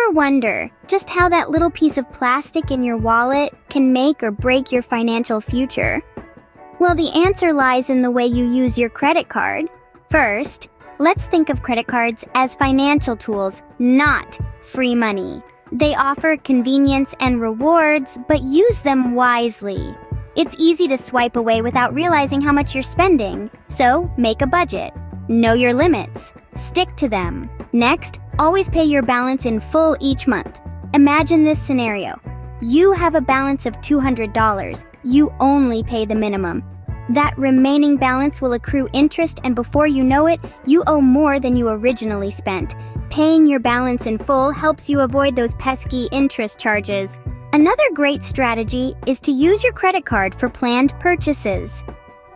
Ever wonder just how that little piece of plastic in your wallet can make or break your financial future? Well, the answer lies in the way you use your credit card. First, let's think of credit cards as financial tools, not free money. They offer convenience and rewards, but use them wisely. It's easy to swipe away without realizing how much you're spending, so make a budget. Know your limits. Stick to them. Next, always pay your balance in full each month. Imagine this scenario. You have a balance of $200. You only pay the minimum. That remaining balance will accrue interest, and before you know it, you owe more than you originally spent. Paying your balance in full helps you avoid those pesky interest charges. Another great strategy is to use your credit card for planned purchases.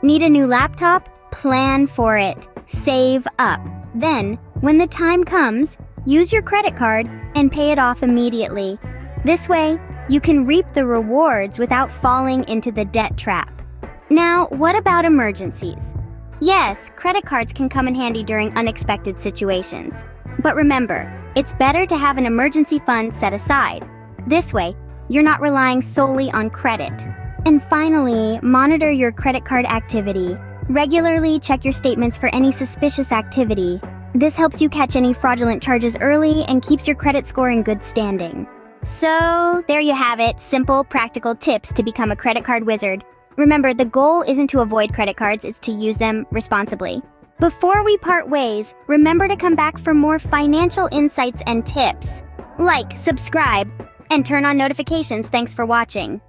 Need a new laptop? Plan for it. Save up. Then, when the time comes, use your credit card and pay it off immediately. This way, you can reap the rewards without falling into the debt trap. Now, what about emergencies? Yes, credit cards can come in handy during unexpected situations. But remember, it's better to have an emergency fund set aside. This way, you're not relying solely on credit. And finally, monitor your credit card activity. Regularly check your statements for any suspicious activity. This helps you catch any fraudulent charges early and keeps your credit score in good standing. So, there you have it, simple, practical tips to become a credit card wizard. Remember, the goal isn't to avoid credit cards, it's to use them responsibly. Before we part ways, remember to come back for more financial insights and tips. Like, subscribe, and turn on notifications. Thanks for watching.